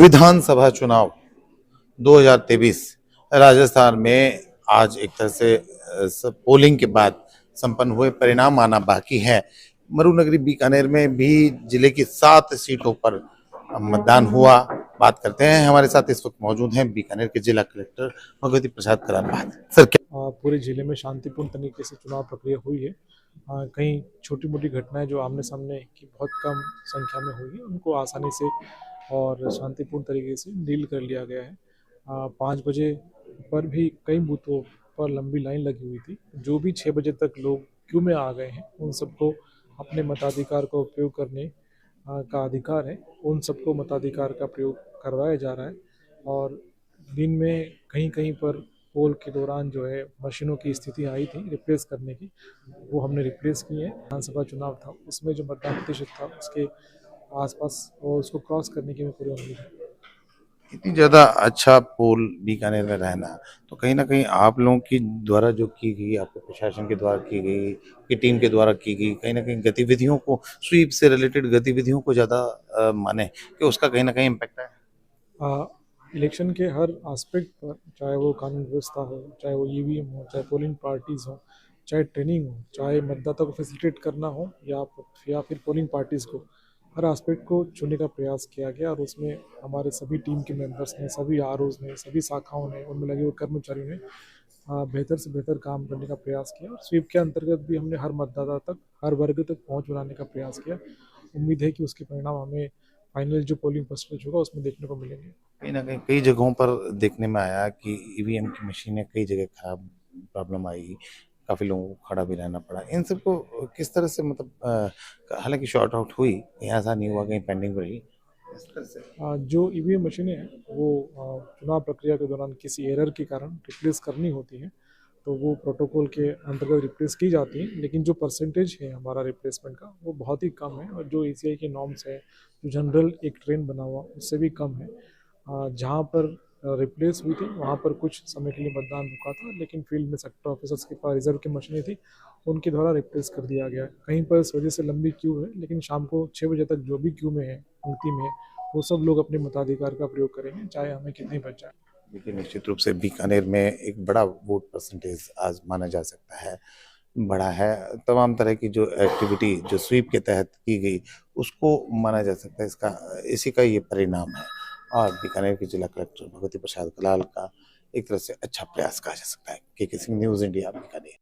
विधानसभा चुनाव 2023 राजस्थान में आज एक तरह से पोलिंग के बाद संपन्न हुए, परिणाम आना बाकी है। मरुनगरी बीकानेर में भी जिले की 7 सीटों पर मतदान हुआ। बात करते हैं, हमारे साथ इस वक्त मौजूद हैं बीकानेर के जिला कलेक्टर भगवती प्रसाद कराल। सर, क्या पूरे जिले में शांतिपूर्ण तरीके से चुनाव प्रक्रिया हुई है। कहीं छोटी मोटी घटनाएं जो आमने सामने की बहुत कम संख्या में हुई है, उनको आसानी से और शांतिपूर्ण तरीके से डील कर लिया गया है। 5 बजे पर भी कई बूथों पर लंबी लाइन लगी हुई थी। जो भी 6 बजे तक लोग क्यू में आ गए हैं, उन सबको अपने मताधिकार का उपयोग करने का अधिकार है। उन सबको मताधिकार का प्रयोग करवाया जा रहा है। और दिन में कहीं कहीं पर पोल के दौरान जो है मशीनों की स्थिति आई थी रिप्लेस करने की, वो हमने रिप्लेस की है। विधानसभा चुनाव था, उसमें जो मतदान प्रतिशत था उसके आसपास और उसको क्रॉस करने की भी पूरी उम्मीद है। इतनी ज्यादा अच्छा पोल बीकानेर में रहना, तो कहीं ना कहीं आप लोगों की द्वारा जो की गई, आपके प्रशासन के द्वारा की गई, की टीम के द्वारा की गई कहीं ना कहीं गतिविधियों को, स्वीप से रिलेटेड गतिविधियों को ज्यादा माने कि उसका कहीं ना कहीं इम्पैक्ट है। इलेक्शन के हर एस्पेक्ट पर, चाहे वो कानून व्यवस्था हो, चाहे वो ईवीएम हो, चाहे पोलिंग पार्टीज हो, चाहे ट्रेनिंग हो, चाहे मतदाता को फैसिलिटेट करना हो या फिर पोलिंग पार्टीज को, हर एस्पेक्ट को चुनने का प्रयास किया गया। और उसमें हमारे सभी टीम के मेंबर्स ने, सभी आरओज ने, सभी शाखाओं ने, उनमें लगे हुए कर्मचारियों ने बेहतर से बेहतर काम करने का प्रयास किया। और स्वीप के अंतर्गत भी हमने हर मतदाता तक, हर वर्ग तक पहुंच बनाने का प्रयास किया। उम्मीद है कि उसके परिणाम हमें फाइनल जो पोलिंग परसेंटेज होगा उसमें देखने को मिलेंगे। कहीं ना कहीं कई जगहों पर देखने में आया कि ईवीएम की मशीनें कई जगह खराब, प्रॉब्लम आई, काफी लोगों को खड़ा भी रहना पड़ा। इन सबको किस तरह से, मतलब हालांकि शॉर्ट आउट हुई, कहीं ऐसा नहीं हुआ कहीं पेंडिंग रही, इस तरह से। जो ईवीएम मशीनें हैं वो चुनाव प्रक्रिया के दौरान किसी एरर के कारण रिप्लेस करनी होती है, तो वो प्रोटोकॉल के अंतर्गत रिप्लेस की जाती है। लेकिन जो परसेंटेज है हमारा रिप्लेसमेंट का, वो बहुत ही कम है। और जो एसीआई के नॉर्म्स है, जो जनरल एक ट्रेन बना हुआ, उससे भी कम है। जहाँ पर रिप्लेस हुई थी वहाँ पर कुछ समय के लिए मतदान रुका था, लेकिन फील्ड में सेक्टर ऑफिसर्स के पास रिजर्व की मशीनें थी, उनके द्वारा रिप्लेस कर दिया गया। कहीं पर इस वजह से लंबी क्यू है, लेकिन शाम को 6 बजे तक जो भी क्यू में है, पंक्ति में है, वो सब लोग अपने मताधिकार का प्रयोग करेंगे, चाहे हमें कितनी बच जाए। देखिए, निश्चित रूप से बीकानेर में एक बड़ा वोट परसेंटेज आज माना जा सकता है, बड़ा है। तमाम तरह की जो एक्टिविटी जो स्वीप के तहत की गई, उसको माना जा सकता है, इसका इसी का ये परिणाम है। और बीकानेर के जिला कलेक्टर भगवती प्रसाद कलाल का एक तरह से अच्छा प्रयास कहा जा सकता है। के सिंह, न्यूज़ इंडिया, बीकानेर।